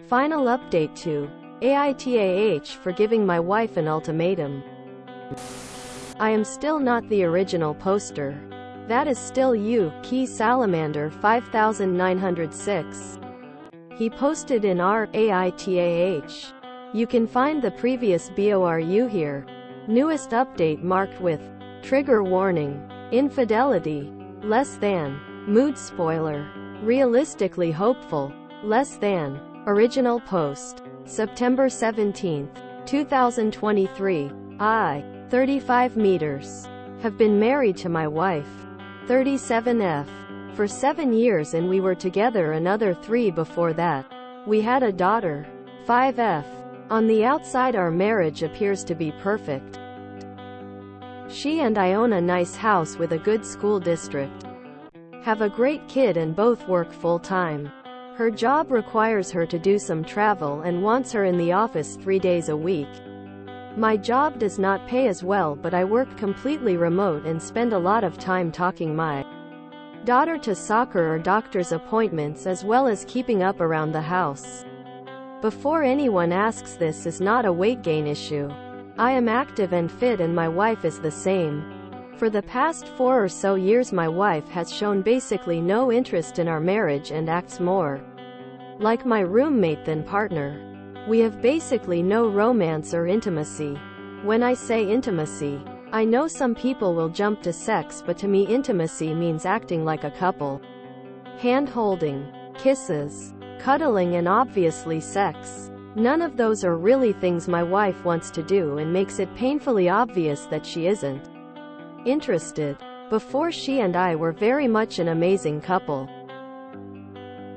Final update to AITAH for giving my wife an ultimatum. I am still not the original poster. That is still you, Key Salamander 5906. He posted in our AITAH. You can find the previous BORU here. Newest update marked with trigger warning, infidelity, less than, mood spoiler, realistically hopeful, less than, original post, September 17, 2023. I, 35 meters, have been married to my wife, 37F, for 7 years, and we were together another 3 before that. We had a daughter, 5F. On the outside our marriage appears to be perfect. She and I own a nice house with a good school district. Have a great kid and both work full-time. Her job requires her to do some travel and wants her in the office 3 days a week. My job does not pay as well, but I work completely remote and spend a lot of time talking my daughter to soccer or doctor's appointments, as well as keeping up around the house. Before anyone asks, this is not a weight gain issue. I am active and fit, and my wife is the same. For the past 4 or so years my wife has shown basically no interest in our marriage and acts more like my roommate than partner. We have basically no romance or intimacy. When I say intimacy, I know some people will jump to sex, but to me intimacy means acting like a couple. Hand-holding, kisses, cuddling, and obviously sex. None of those are really things my wife wants to do, and makes it painfully obvious that she isn't interested. Before, she and I were very much an amazing couple.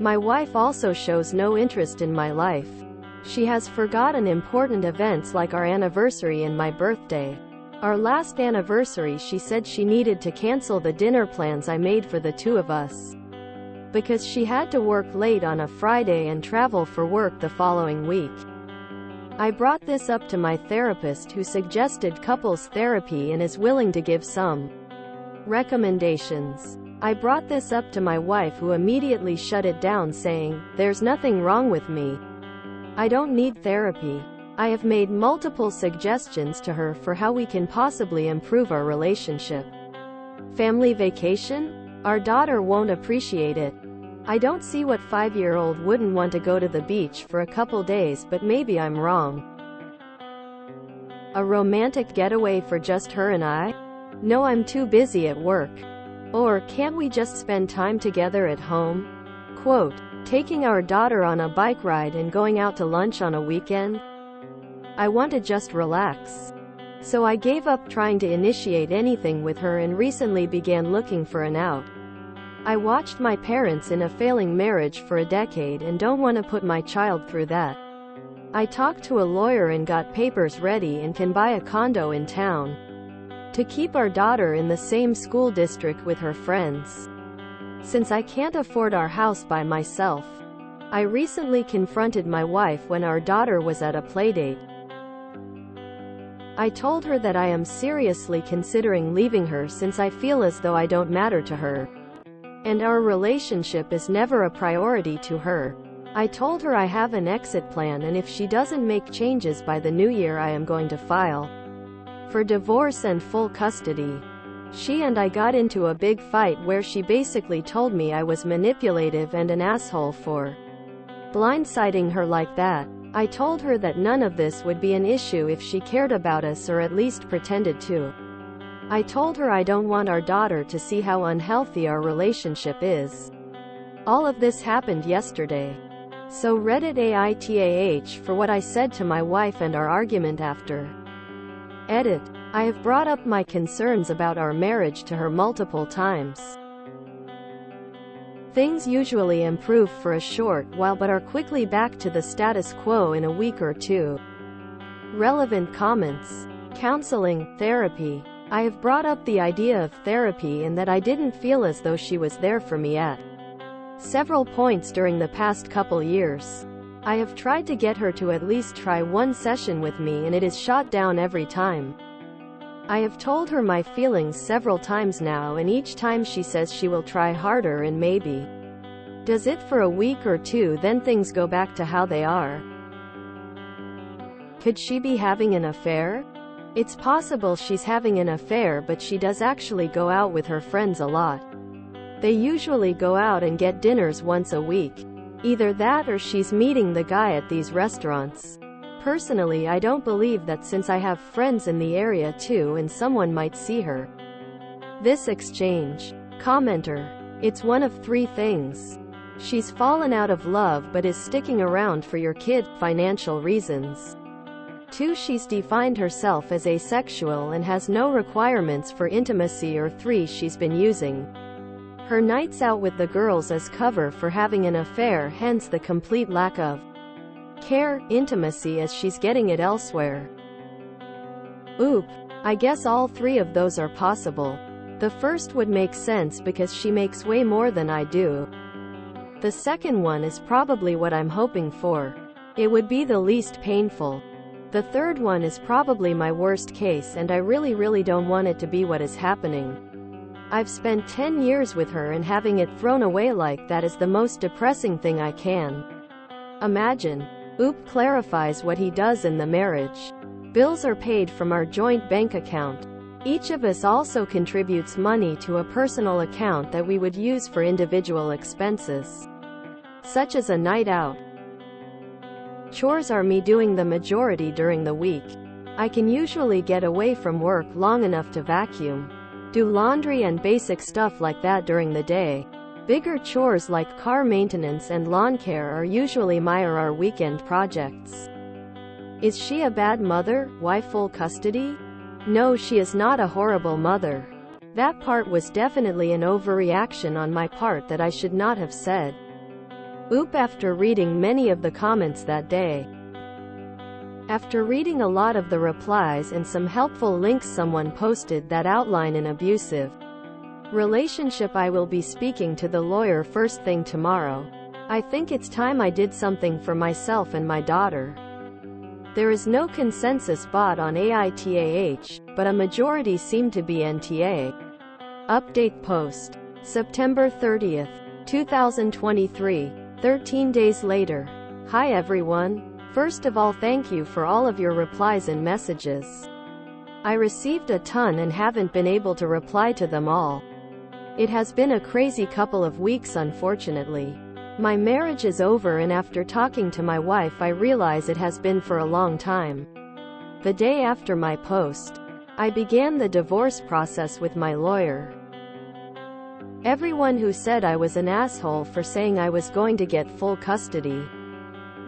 My wife also shows no interest in my life. She has forgotten important events like our anniversary and my birthday. Our last anniversary, she said she needed to cancel the dinner plans I made for the 2 of us, because she had to work late on a Friday and travel for work the following week. I brought this up to my therapist, who suggested couples therapy and is willing to give some recommendations. I brought this up to my wife, who immediately shut it down, saying, "There's nothing wrong with me. I don't need therapy." I have made multiple suggestions to her for how we can possibly improve our relationship. Family vacation? Our daughter won't appreciate it. I don't see what 5-year-old wouldn't want to go to the beach for a couple days, but maybe I'm wrong. A romantic getaway for just her and I? No, I'm too busy at work. Or, can't we just spend time together at home? Quote, taking our daughter on a bike ride and going out to lunch on a weekend? I want to just relax. So I gave up trying to initiate anything with her and recently began looking for an out. I watched my parents in a failing marriage for a decade and don't want to put my child through that. I talked to a lawyer and got papers ready and can buy a condo in town to keep our daughter in the same school district with her friends. Since I can't afford our house by myself, I recently confronted my wife when our daughter was at a playdate. I told her that I am seriously considering leaving her, since I feel as though I don't matter to her, and our relationship is never a priority to her. I told her I have an exit plan, and if she doesn't make changes by the new year, I am going to file for divorce and full custody. She and I got into a big fight where she basically told me I was manipulative and an asshole for blindsiding her like that. I told her that none of this would be an issue if she cared about us, or at least pretended to. I told her I don't want our daughter to see how unhealthy our relationship is. All of this happened yesterday. So Reddit AITAH for what I said to my wife and our argument after. Edit. I have brought up my concerns about our marriage to her multiple times. Things usually improve for a short while but are quickly back to the status quo in a week or 2. Relevant comments. Counseling, therapy. I have brought up the idea of therapy and that I didn't feel as though she was there for me at several points during the past couple years. I have tried to get her to at least try 1 session with me, and it is shot down every time. I have told her my feelings several times now, and each time she says she will try harder and maybe Does it for a week or two, then things go back to how they are? Could she be having an affair? It's possible she's having an affair, but she does actually go out with her friends a lot. They usually go out and get dinners once a week. Either that or she's meeting the guy at these restaurants. Personally, I don't believe that, since I have friends in the area too and someone might see her. This exchange. Commenter. It's one of three things. She's fallen out of love but is sticking around for your kid, financial reasons. 2. She's defined herself as asexual and has no requirements for intimacy. Or 3. She's been using her nights out with the girls as cover for having an affair, hence the complete lack of care, intimacy, as she's getting it elsewhere. Oop. I guess all three of those are possible. The first would make sense because she makes way more than I do. The second one is probably what I'm hoping for. It would be the least painful. The third one is probably my worst case, and I really don't want it to be what is happening. I've spent 10 years with her, and having it thrown away like that is the most depressing thing I can imagine. Oop clarifies what he does in the marriage. Bills are paid from our joint bank account. Each of us also contributes money to a personal account that we would use for individual expenses, such as a night out. Chores are me doing the majority during the week. I can usually get away from work long enough to vacuum, do laundry and basic stuff like that during the day. Bigger chores like car maintenance and lawn care are usually my or our weekend projects. Is she a bad mother? Why full custody? No, she is not a horrible mother. That part was definitely an overreaction on my part that I should not have said. Oop. After reading many of the comments that day, after reading a lot of the replies and some helpful links someone posted that outline an abusive relationship, I will be speaking to the lawyer first thing tomorrow. I think it's time I did something for myself and my daughter. There is no consensus bot on AITAH, but a majority seem to be NTA. Update post. September 30th, 2023. 13 days later. Hi everyone. First of all, thank you for all of your replies and messages. I received a ton and haven't been able to reply to them all. It has been a crazy couple of weeks, unfortunately. My marriage is over, and after talking to my wife I realize it has been for a long time. The day after my post, I began the divorce process with my lawyer. Everyone who said I was an asshole for saying I was going to get full custody.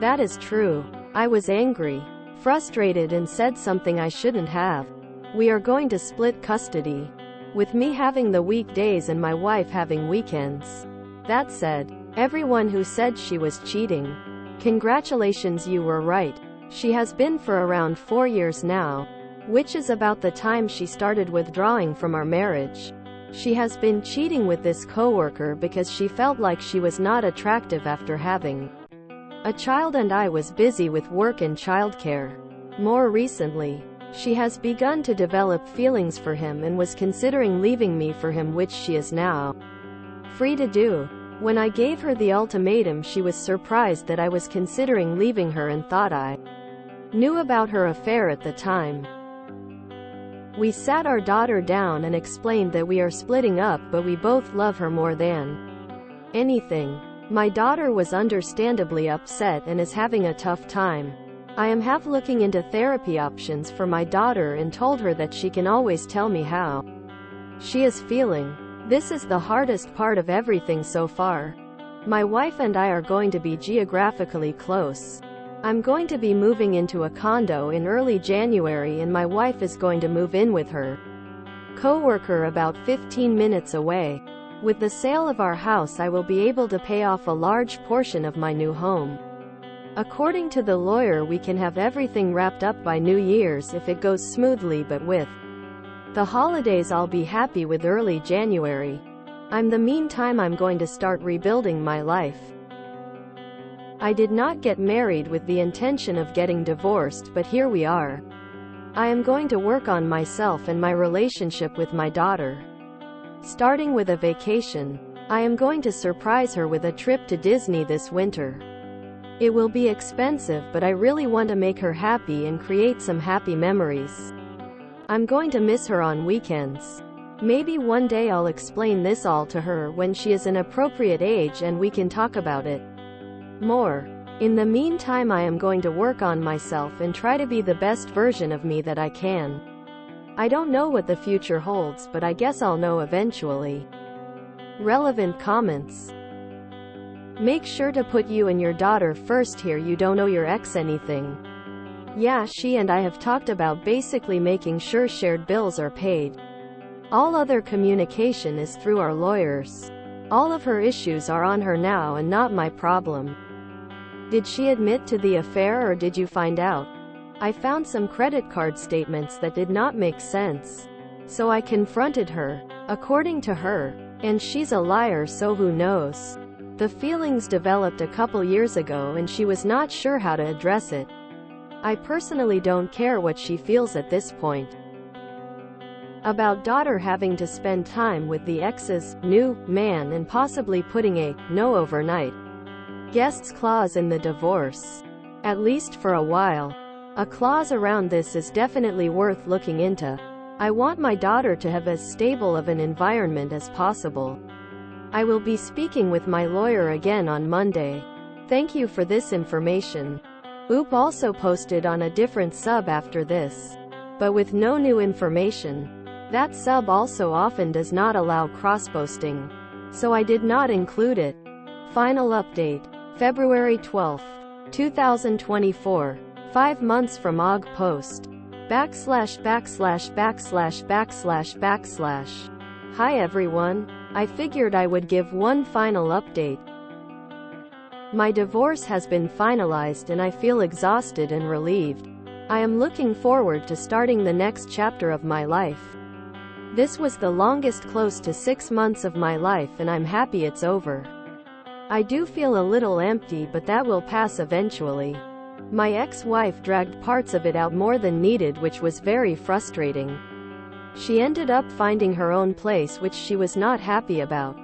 That is true. I was angry, frustrated, and said something I shouldn't have. We are going to split custody, with me having the weekdays and my wife having weekends. That said, everyone who said she was cheating, congratulations, you were right. She has been for around 4 years now, which is about the time she started withdrawing from our marriage. She has been cheating with this coworker because she felt like she was not attractive after having a child, and I was busy with work and childcare. More recently, she has begun to develop feelings for him and was considering leaving me for him, which she is now free to do. When I gave her the ultimatum, she was surprised that I was considering leaving her and thought I knew about her affair at the time. We sat our daughter down and explained that we are splitting up, but we both love her more than anything. My daughter was understandably upset and is having a tough time. I am looking into therapy options for my daughter and told her that she can always tell me how she is feeling. This is the hardest part of everything so far. My wife and I are going to be geographically close. I'm going to be moving into a condo in early January, and my wife is going to move in with her coworker about 15 minutes away. With the sale of our house, I will be able to pay off a large portion of my new home. According to the lawyer, we can have everything wrapped up by New Year's if it goes smoothly, but with the holidays I'll be happy with early January. Meantime, I'm going to start rebuilding my life. I did not get married with the intention of getting divorced, but here we are. I am going to work on myself and my relationship with my daughter, starting with a vacation. I am going to surprise her with a trip to Disney this winter. It will be expensive, but I really want to make her happy and create some happy memories. I'm going to miss her on weekends. Maybe one day I'll explain this all to her when she is an appropriate age and we can talk about it more. In the meantime, I am going to work on myself and try to be the best version of me that I can. I don't know what the future holds, but I guess I'll know eventually. Relevant comments. Make sure to put you and your daughter first here. You don't owe your ex anything. Yeah, she and I have talked about basically making sure shared bills are paid. All other communication is through our lawyers. All of her issues are on her now and not my problem. Did she admit to the affair or did you find out? I found some credit card statements that did not make sense. So I confronted her, according to her. And she's a liar, so who knows? The feelings developed a couple years ago and she was not sure how to address it. I personally don't care what she feels at this point. About daughter having to spend time with the ex's new man and possibly putting a no overnight guests clause in the divorce. At least for a while. A clause around this is definitely worth looking into. I want my daughter to have as stable of an environment as possible. I will be speaking with my lawyer again on Monday. Thank you for this information. Oop also posted on a different sub after this, but with no new information. That sub also often does not allow cross-posting, so I did not include it. Final update. February 12, 2024. 5 months from OG post. //////////// Hi everyone. I figured I would give one final update. My divorce has been finalized and I feel exhausted and relieved. I am looking forward to starting the next chapter of my life. This was the longest, close to 6 months of my life, and I'm happy it's over. I do feel a little empty, but that will pass eventually. My ex-wife dragged parts of it out more than needed, which was very frustrating. She ended up finding her own place, which she was not happy about.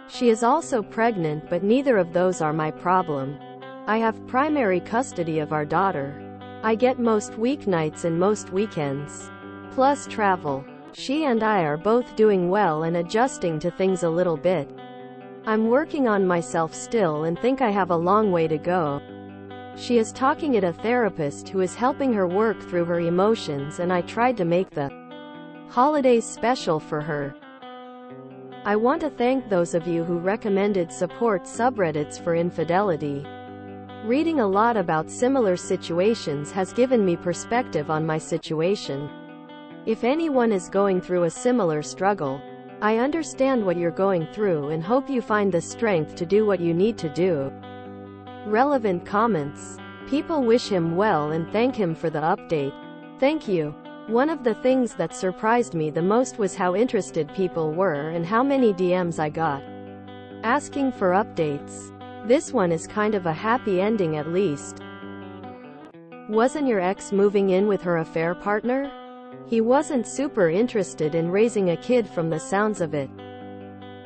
She is also pregnant, but neither of those are my problem. I have primary custody of our daughter. I get most weeknights and most weekends. Plus travel. She and I are both doing well and adjusting to things a little bit. I'm working on myself still and think I have a long way to go. She is talking at a therapist who is helping her work through her emotions, and I tried to make the holidays special for her. I want to thank those of you who recommended support subreddits for infidelity. Reading a lot about similar situations has given me perspective on my situation. If anyone is going through a similar struggle, I understand what you're going through and hope you find the strength to do what you need to do. Relevant comments. People wish him well and thank him for the update. Thank you. One of the things that surprised me the most was how interested people were and how many DMs I got asking for updates. This one is kind of a happy ending at least. Wasn't your ex moving in with her affair partner? He wasn't super interested in raising a kid from the sounds of it.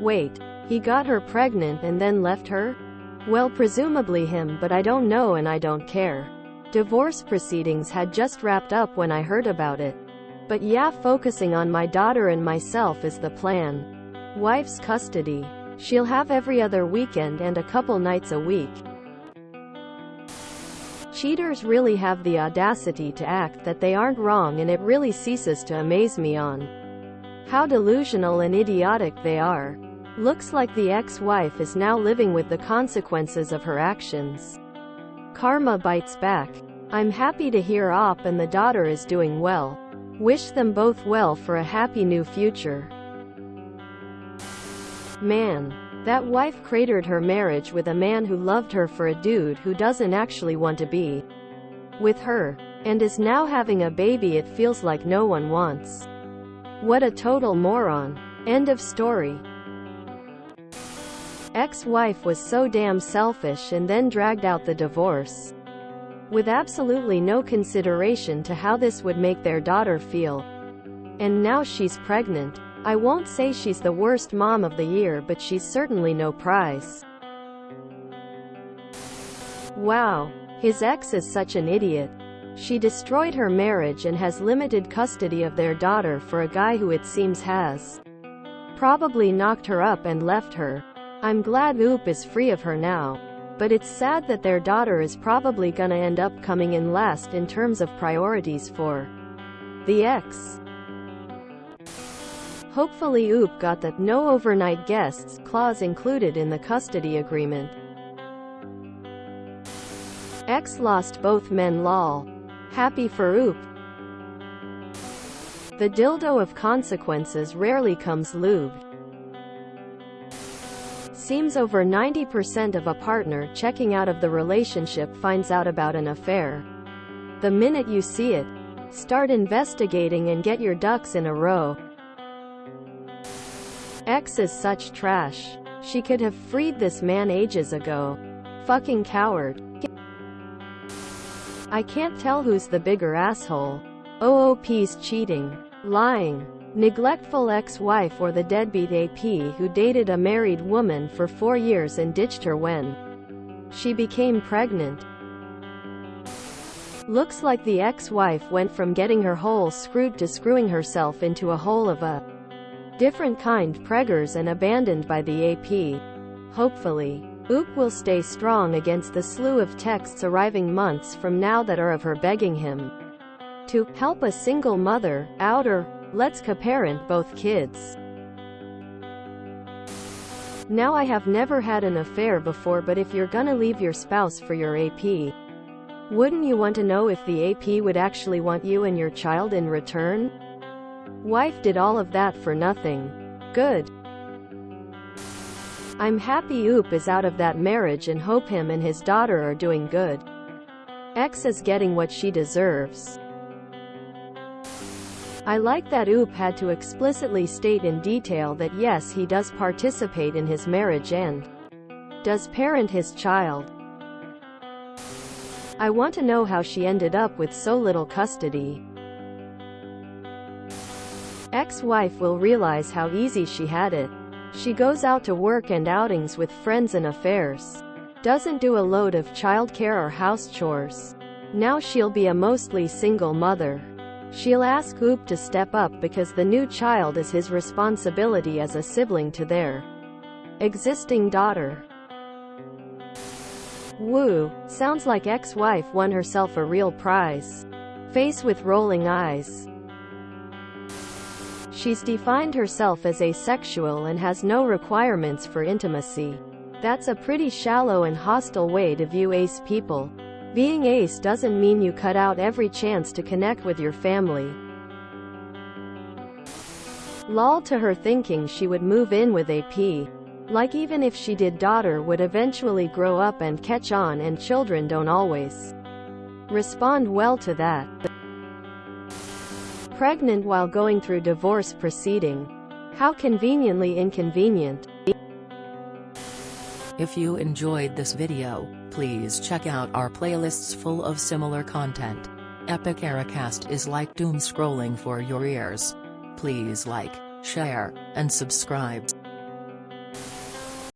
Wait, he got her pregnant and then left her? Well, presumably him, but I don't know and I don't care. Divorce proceedings had just wrapped up when I heard about it. But yeah, focusing on my daughter and myself is the plan. Wife's custody. She'll have every other weekend and a couple nights a week. Cheaters really have the audacity to act that they aren't wrong, and it really ceases to amaze me on how delusional and idiotic they are. Looks like the ex-wife is now living with the consequences of her actions. Karma bites back. I'm happy to hear Op and the daughter is doing well. Wish them both well for a happy new future. Man. That wife cratered her marriage with a man who loved her for a dude who doesn't actually want to be with her, and is now having a baby it feels like no one wants. What a total moron. End of story. Ex-wife was so damn selfish and then dragged out the divorce with absolutely no consideration to how this would make their daughter feel. And now she's pregnant. I won't say she's the worst mom of the year, but she's certainly no prize. Wow. His ex is such an idiot. She destroyed her marriage and has limited custody of their daughter for a guy who it seems has probably knocked her up and left her. I'm glad Oop is free of her now, but it's sad that their daughter is probably gonna end up coming in last in terms of priorities for the ex. Hopefully Oop got the "no overnight guests" clause included in the custody agreement. Ex lost both men lol. Happy for Oop. The dildo of consequences rarely comes lubed. Seems over 90% of a partner checking out of the relationship finds out about an affair. The minute you see it, start investigating and get your ducks in a row. Ex is such trash. She could have freed this man ages ago. Fucking coward. I can't tell who's the bigger asshole. OOP's cheating, lying, neglectful ex-wife, or the deadbeat AP who dated a married woman for 4 years and ditched her when she became pregnant. Looks like the ex-wife went from getting her hole screwed to screwing herself into a hole of a different kind preggers and abandoned by the AP. Hopefully, Oop will stay strong against the slew of texts arriving months from now that are of her begging him to help a single mother out or let's co-parent both kids. Now I have never had an affair before, but if you're gonna leave your spouse for your AP, wouldn't you want to know if the AP would actually want you and your child in return? Wife did all of that for nothing. Good. I'm happy Oop is out of that marriage and hope him and his daughter are doing good. Ex is getting what she deserves. I like that Oop had to explicitly state in detail that yes, he does participate in his marriage and does parent his child. I want to know how she ended up with so little custody. Ex-wife will realize how easy she had it. She goes out to work and outings with friends and affairs. Doesn't do a load of childcare or house chores. Now she'll be a mostly single mother. She'll ask Oop to step up because the new child is his responsibility as a sibling to their existing daughter. Woo, sounds like ex-wife won herself a real prize. Face with rolling eyes. She's defined herself as asexual and has no requirements for intimacy. That's a pretty shallow and hostile way to view ace people. Being ace doesn't mean you cut out every chance to connect with your family. Lol to her thinking she would move in with AP. Like even if she did, daughter would eventually grow up and catch on, and children don't always respond well to that. Pregnant while going through divorce proceeding. How conveniently inconvenient. If you enjoyed this video, please check out our playlists full of similar content. Epic Aracast is like doom scrolling for your ears. Please like, share, and subscribe.